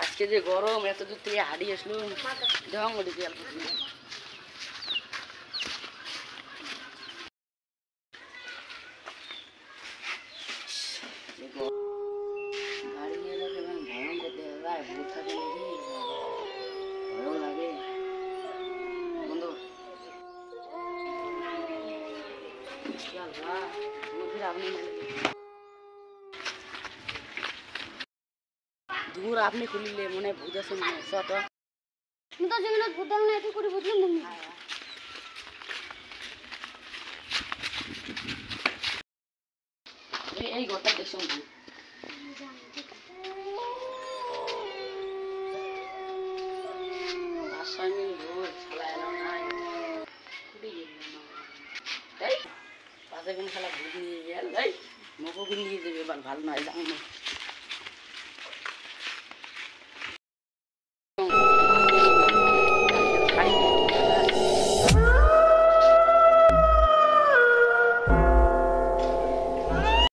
আজকে যে গরম, এত দূর থেকে হাঁটি আসলো ঢং ওদিকে গাড়ি নিয়ে যাবে ভয়ঙ্কর দেখা যায়, ভূত থাকে নাকি ভয়ও লাগে। বন্ধু আপনি দূর আপনি খুলিলে মনে ভূত আছে মনে হচ্ছে তো যেগুলো ভূত না এটি করে বুঝলাম মনে এই ঘরটা দেখছো ভূত পাশে খেলা ভূত নিয়ে গেল মুখও নিয়ে যাবে এবার ভালো নয় জানো।